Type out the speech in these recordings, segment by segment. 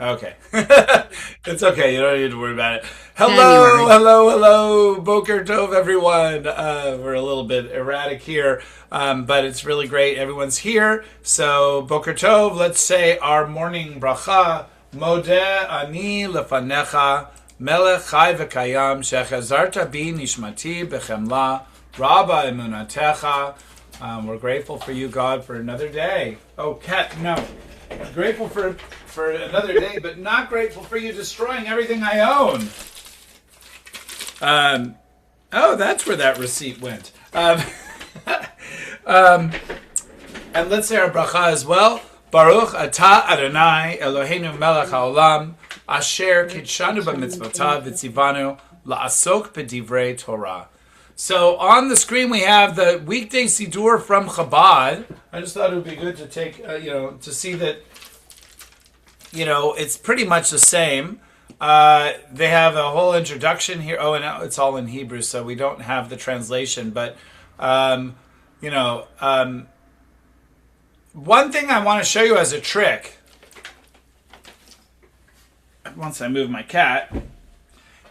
Okay. It's okay. You don't need to worry about it. Hello, January. hello, hello. Boker Tov, everyone. We're a little bit erratic here, but it's really great. Everyone's here. So, Boker Tov, let's say our morning bracha. Modeh ani lefanecha melech chai v'kayam shechazarta bi nishmati b'chemla rabba emunatecha. We're grateful for you, God, for another day. Oh, cat, no. Grateful for another day, but not grateful for you destroying everything I own. Oh, that's where that receipt went. And let's say our bracha as well. Baruch atah A-donai Eloheinu melech haolam asher kitshanu b'mitzvotav v'tzivanu la'asok b'divrei Torah. So on the screen we have the weekday Siddur from Chabad. I just thought it would be good to take, to see that, it's pretty much the same. They have a whole introduction here. Oh, and it's all in Hebrew, so we don't have the translation. But, one thing I want to show you as a trick, once I move my cat,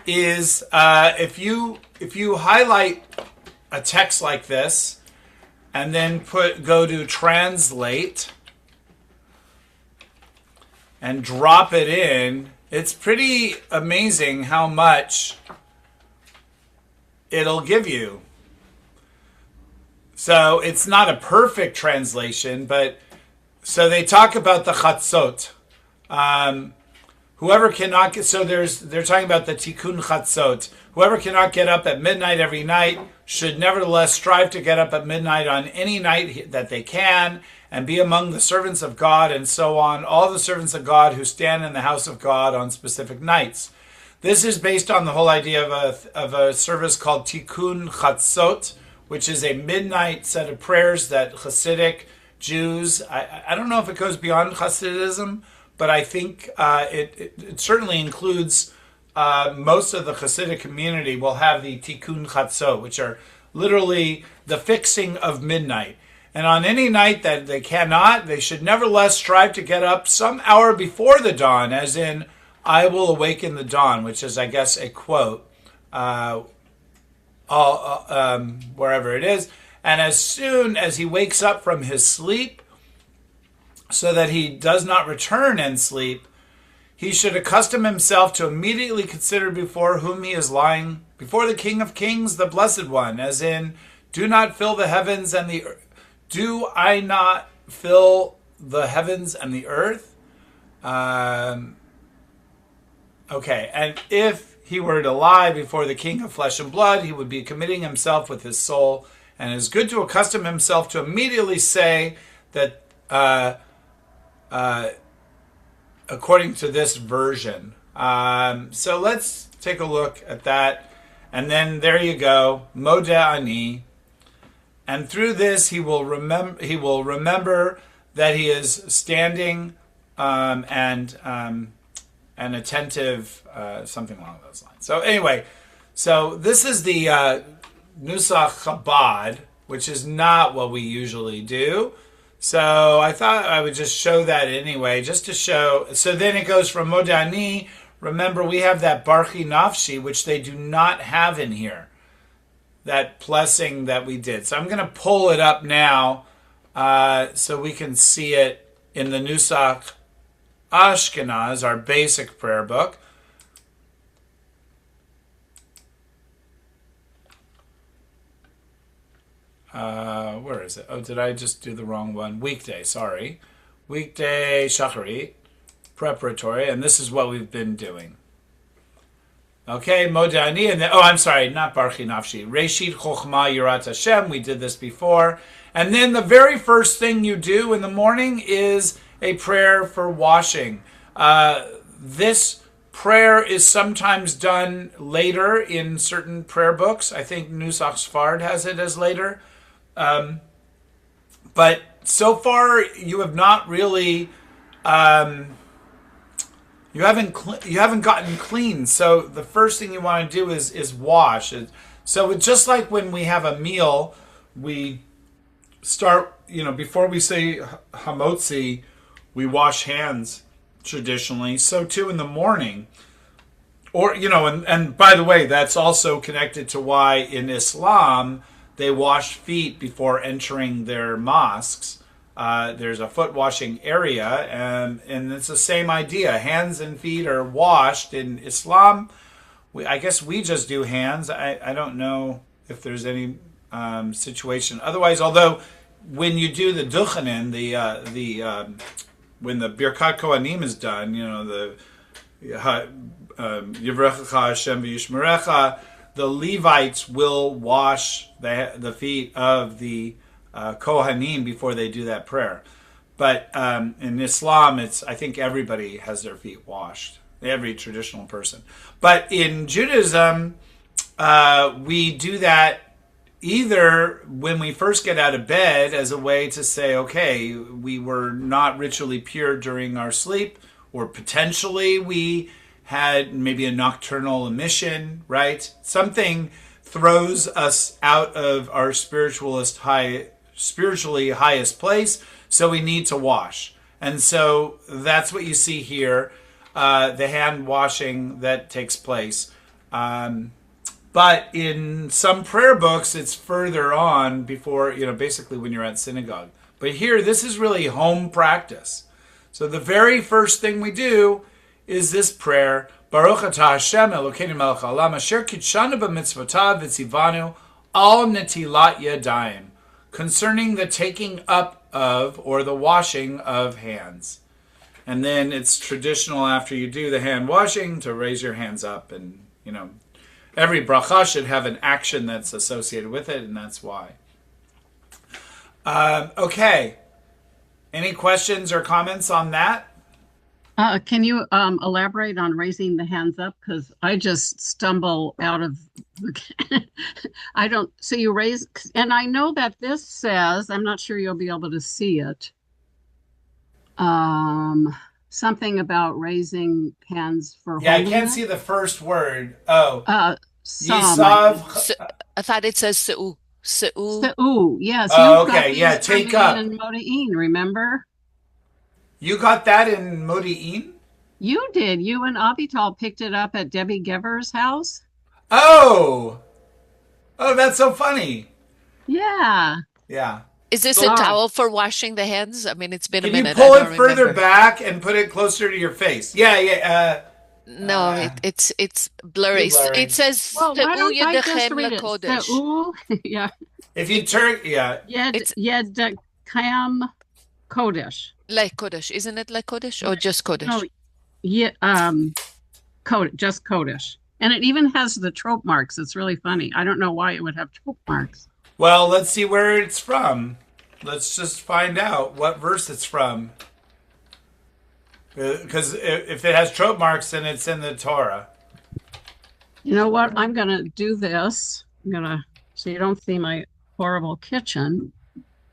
is if you highlight a text like this and then go to translate and drop it in, it's pretty amazing how much it'll give you. So it's not a perfect translation, but so they talk about the chatzot. Whoever cannot get, so they're talking about the tikkun chatzot. Whoever cannot get up at midnight every night should nevertheless strive to get up at midnight on any night that they can and be among the servants of God, and so on, all the servants of God who stand in the house of God on specific nights. This is based on the whole idea of a service called tikkun chatzot, which is a midnight set of prayers that Hasidic Jews, I don't know if it goes beyond Hasidism, but I think it certainly includes most of the Hasidic community will have the Tikkun Chatzot, which are literally the fixing of midnight. And on any night that they cannot, they should nevertheless strive to get up some hour before the dawn, as in, I will awaken the dawn, which is, I guess, a quote, wherever it is. And as soon as he wakes up from his sleep, so that he does not return and sleep, he should accustom himself to immediately consider before whom he is lying, before the King of Kings, the Blessed One, as in, do not fill the heavens and the earth. Do I not fill the heavens and the earth? Okay, and if he were to lie before the King of Flesh and Blood, he would be committing himself with his soul, and it is good to accustom himself to immediately say that according to this version. So let's take a look at that. And then there you go, Modeh ani. And through this he will remember that he is standing and attentive, something along those lines. So anyway, so this is the Nusach Chabad, which is not what we usually do. So I thought I would just show that anyway, just to show. So then it goes from Modeh ani. Remember, we have that Barchi Nafshi, which they do not have in here. That blessing that we did. So I'm going to pull it up now so we can see it in the Nusach Ashkenaz, our basic prayer book. Where is it? Oh, did I just do the wrong one? Weekday, sorry. Weekday Shacharit, preparatory, and this is what we've been doing. Okay, Modeh ani, and then, I'm sorry, not Barchi Nafshi. Reshit Chochma Yirat Hashem, we did this before. And then the very first thing you do in the morning is a prayer for washing. This prayer is sometimes done later in certain prayer books. I think Nusach Sfard has it as later. But so far, you have not really, you haven't gotten clean. So the first thing you want to do is wash. So it's just like when we have a meal, we start, before we say hamotzi, we wash hands traditionally. So too in the morning. Or, and by the way, that's also connected to why in Islam they wash feet before entering their mosques. There's a foot washing area, and it's the same idea. Hands and feet are washed in Islam. I guess we just do hands. I don't know if there's any situation otherwise. Although when you do the duchanin, when the Birkat Kohanim is done, the Yivrechecha Hashem v'yishmerecha, the Levites will wash the feet of the Kohanim before they do that prayer. But in Islam, I think everybody has their feet washed, every traditional person. But in Judaism, we do that either when we first get out of bed as a way to say, okay, we were not ritually pure during our sleep, or potentially we had maybe a nocturnal emission, right? Something throws us out of our spiritually highest place, so we need to wash. And so that's what you see here, the hand washing that takes place. But in some prayer books, it's further on before, basically when you're at synagogue. But here, this is really home practice. So the very first thing we do is this prayer, Baruch atah Hashem Elokeinu melech haolam asher kitshanu b'mitzvotav v'tzivanu al netilat yadayim, concerning the taking up of, or the washing of hands. And then it's traditional after you do the hand washing to raise your hands up, and every bracha should have an action that's associated with it, and that's why. Okay. Any questions or comments on that? Can you elaborate on raising the hands up? Because I just stumble out of, I don't, so you raise, and I know that this says, I'm not sure you'll be able to see it, something about raising hands for Yeah, I holding can't it. see the first word. Oh, Yisav. I thought it says Se'u. Se'u. Se'u, yes, Oh, you've got okay, yeah, these take coming up. in Modi'in, remember? You got that in Modi'in? You did. You and Avital picked it up at Debbie Gever's house. Oh, that's so funny. Yeah. Yeah. Is this So- a towel for washing the hands? I mean, it's been a Can you minute. pull I it don't further remember. back and put it closer to your face? Yeah. No, it's blurry. Too blurry. It says Well, why Se'u don't I just yadechem read it? lakodesh. Se'u, yeah. If you turn, yeah. Yedekam Kodesh. Like Kodesh. Isn't it like Kodesh or just Kodesh? No, yeah, just Kodesh. And it even has the trope marks. It's really funny. I don't know why it would have trope marks. Well, let's see where it's from. Let's just find out what verse it's from. Because if it has trope marks, then it's in the Torah. You know what? I'm going to do this. So you don't see my horrible kitchen.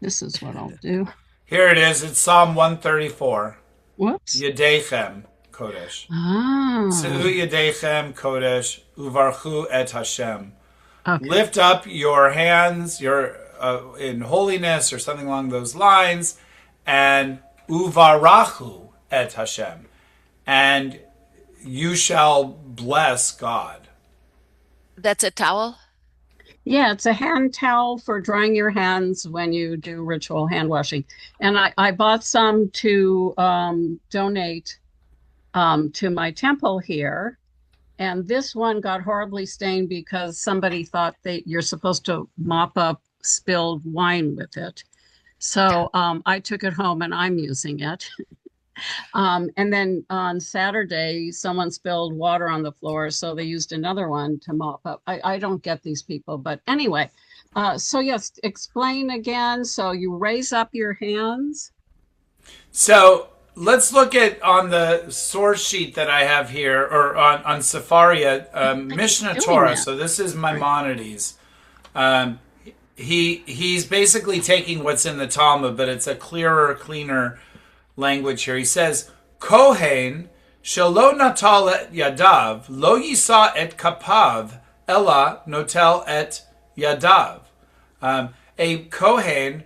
This is what I'll do. Here it is. It's Psalm 134. Whoops. Yadayim Kodesh. Ah. Se'u Yadayim Kodesh uvarchu et Hashem. Okay. Lift up your hands, in holiness or something along those lines, and uvarachu et Hashem, and you shall bless God. That's a towel? Yeah, it's a hand towel for drying your hands when you do ritual hand washing. And I bought some to donate to my temple here. And this one got horribly stained because somebody thought that you're supposed to mop up spilled wine with it. So I took it home and I'm using it. And then on Saturday, someone spilled water on the floor, so they used another one to mop up. I don't get these people, but anyway. So yes, explain again. So you raise up your hands. So let's look at on the source sheet that I have here, or on Sefaria, Mishnah Torah. that? So this is Maimonides. He's basically taking what's in the Talmud, but it's a clearer, cleaner language here. He says, Kohen shelo natal et yadav lo yisa et kapav ella notel et yadav. A Kohen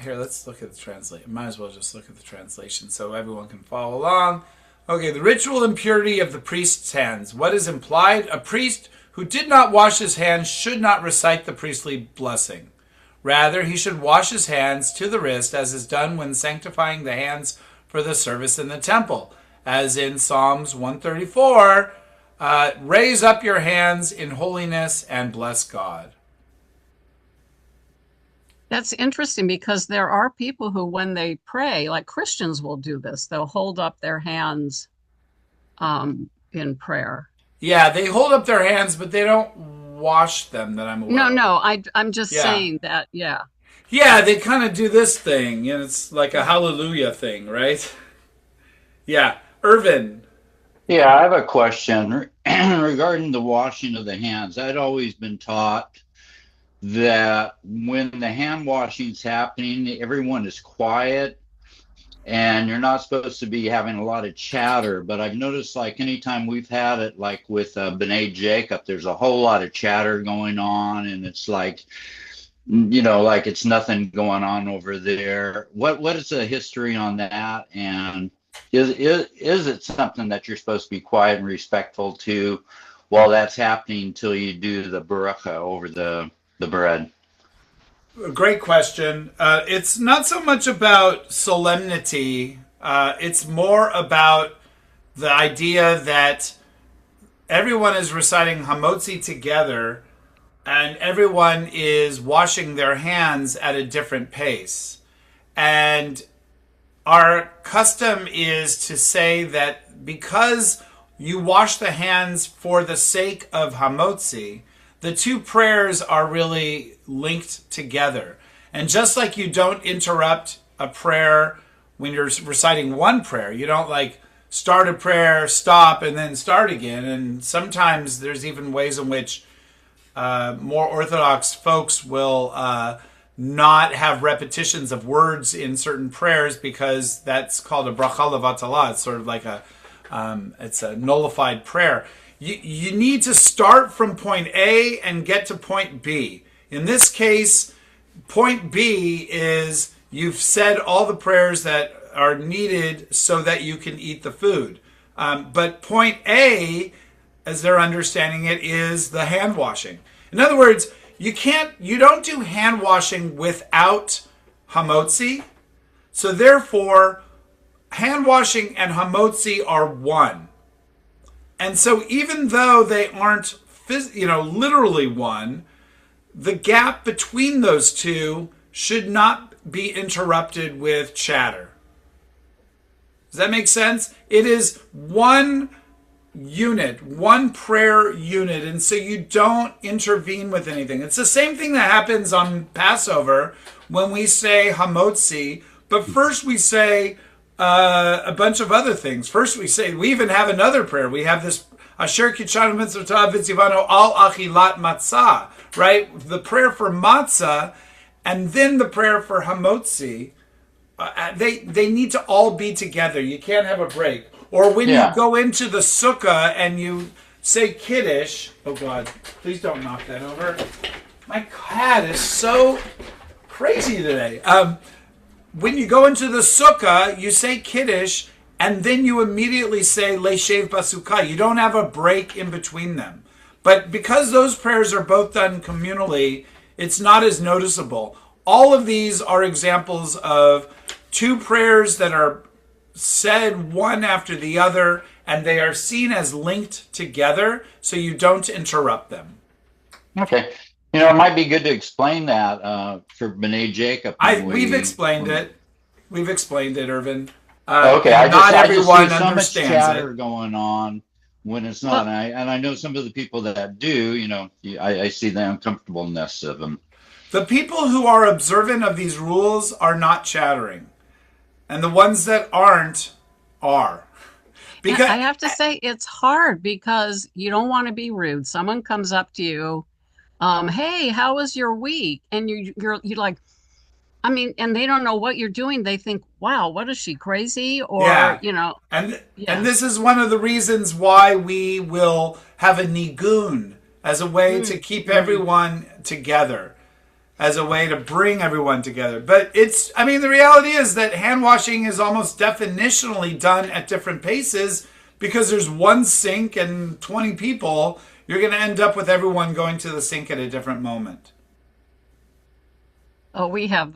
Here, let's look at the translation. Might as well just look at the translation so everyone can follow along. Okay, the ritual impurity of the priest's hands. What is implied? A priest who did not wash his hands should not recite the priestly blessing. Rather, he should wash his hands to the wrist, as is done when sanctifying the hands for the service in the temple. As in Psalms 134, raise up your hands in holiness and bless God. That's interesting because there are people who, when they pray, like Christians will do this, they'll hold up their hands in prayer. Yeah, they hold up their hands, but they don't wash them that I'm aware of. No, I'm just saying that, yeah. Yeah, they kind of do this thing, and it's like a hallelujah thing, right? Yeah. Irvin. Yeah, I have a question regarding the washing of the hands. I'd always been taught that when the hand washing's happening, everyone is quiet and you're not supposed to be having a lot of chatter. But I've noticed, like, anytime we've had it, like with B'nai Jacob, there's a whole lot of chatter going on, and it's like, like it's nothing going on over there. What is the history on that? And is it something that you're supposed to be quiet and respectful to while that's happening until you do the baracha over the bread? Great question. It's not so much about solemnity. It's more about the idea that everyone is reciting Hamotzi together and everyone is washing their hands at a different pace. And our custom is to say that because you wash the hands for the sake of Hamotzi, the two prayers are really linked together. And just like you don't interrupt a prayer when you're reciting one prayer, you don't like start a prayer, stop, and then start again. And sometimes there's even ways in which more Orthodox folks will not have repetitions of words in certain prayers because that's called a bracha levatala. It's sort of like it's a nullified prayer. You need to start from point A and get to point B. In this case, point B is you've said all the prayers that are needed so that you can eat the food. But point A, as they're understanding it, is the hand washing. In other words, you don't do hand washing without hamotzi. So therefore, hand washing and hamotzi are one. And so even though they aren't literally one, the gap between those two should not be interrupted with chatter. Does that make sense? It is one unit, one prayer unit, and so you don't intervene with anything. It's the same thing that happens on Passover when we say hamotzi, but first we say a bunch of other things. First we even have another prayer. We have this Asher Kitshanu Mitzvotav V'tzivanu Al Achilat Matzah, right? The prayer for matzah and then the prayer for hamotzi. They need to all be together. You can't have a break. Or when you go into the sukkah and you say Kiddush, oh God, please don't knock that over. My cat is so crazy today. When you go into the sukkah, you say Kiddush, and then you immediately say Leishev Basukah. You don't have a break in between them. But because those prayers are both done communally, it's not as noticeable. All of these are examples of two prayers that are said one after the other, and they are seen as linked together, so you don't interrupt them. Okay. It might be good to explain that for B'nai Jacob. We've explained it. We've explained it, Irvin. Okay. Not everyone see so understands much chatter going on when it's not. And I know some of the people that do, I see the uncomfortableness of them. The people who are observant of these rules are not chattering. And the ones that aren't are. Because I have to say it's hard because you don't want to be rude. Someone comes up to you, hey, how was your week? And you're like, and they don't know what you're doing. They think, wow, what is she, crazy? Or, And this is one of the reasons why we will have a nigun as a way to keep everyone together. as a way to bring everyone together. But the reality is that hand washing is almost definitionally done at different paces because there's one sink and 20 people. You're going to end up with everyone going to the sink at a different moment. Oh, we have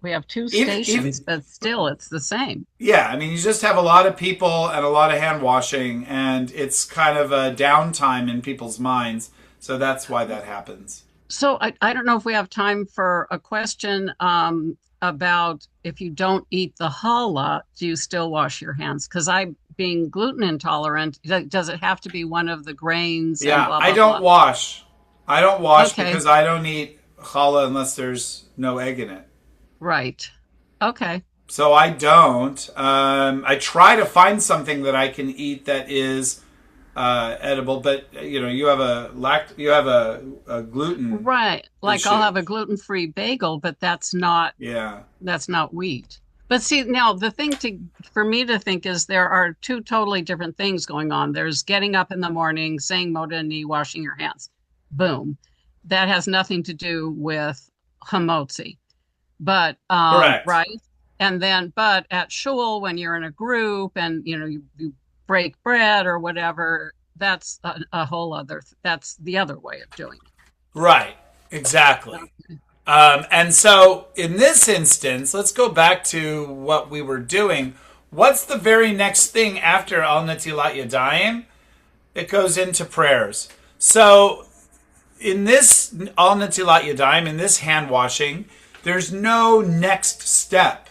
we have two stations, but still it's the same. Yeah, you just have a lot of people and a lot of hand washing, and it's kind of a downtime in people's minds. So that's why that happens. So I don't know if we have time for a question about if you don't eat the challah, do you still wash your hands? Because being gluten intolerant, does it have to be one of the grains? Yeah, and blah, blah, I don't blah? wash. I don't wash Okay. because I don't eat challah unless there's no egg in it. Right. Okay. So I don't. I try to find something that I can eat that is edible, but you have a gluten. Right. Like issue. I'll have a gluten-free bagel, but that's not wheat. But see, now the thing for me to think is there are two totally different things going on. There's getting up in the morning, saying Moda Ani, washing your hands. Boom. That has nothing to do with hamotzi. But Correct. Right. And then but at shul when you're in a group and you break bread or whatever, that's a whole other that's the other way of doing it. Right. Exactly. And so in this instance, let's go back to what we were doing. What's the very next thing after Al Natilat Yadayim? It goes into prayers. So in this Al Natilat Yadayim, in this hand washing, there's no next step,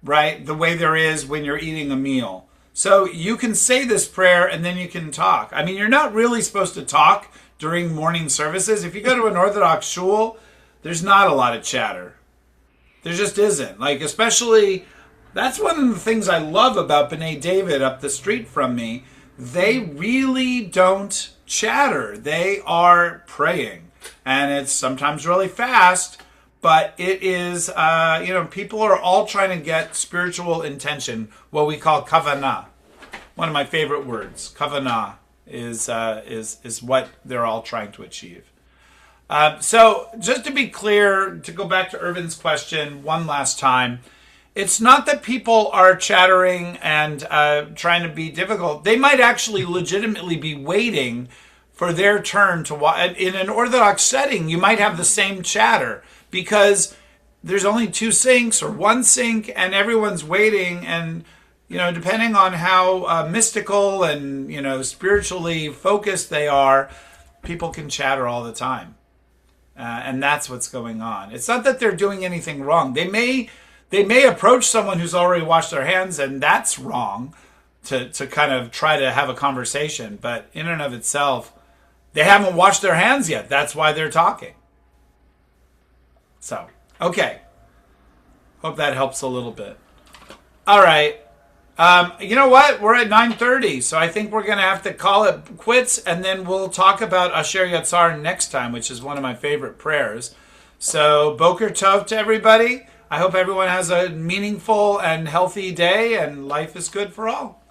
right? The way there is when you're eating a meal. So you can say this prayer and then you can talk. You're not really supposed to talk during morning services. If you go to an Orthodox shul, there's not a lot of chatter. There just isn't. Especially, that's one of the things I love about B'nai David up the street from me. They really don't chatter. They are praying. And it's sometimes really fast, but it is, people are all trying to get spiritual intention, what we call kavanah. One of my favorite words, kavanah, is what they're all trying to achieve. So just to be clear, to go back to Irvin's question one last time, it's not that people are chattering and trying to be difficult. They might actually legitimately be waiting for their turn to watch. In an Orthodox setting, you might have the same chatter because there's only two sinks or one sink and everyone's waiting. And, depending on how mystical and, spiritually focused they are, people can chatter all the time. And that's what's going on. It's not that they're doing anything wrong. They may approach someone who's already washed their hands, and that's wrong to kind of try to have a conversation. But in and of itself, they haven't washed their hands yet. That's why they're talking. So, okay. Hope that helps a little bit. All right. You know what? We're at 9:30, so I think we're going to have to call it quits, and then we'll talk about Asher Yatzar next time, which is one of my favorite prayers. So, Boker Tov to everybody. I hope everyone has a meaningful and healthy day, and life is good for all.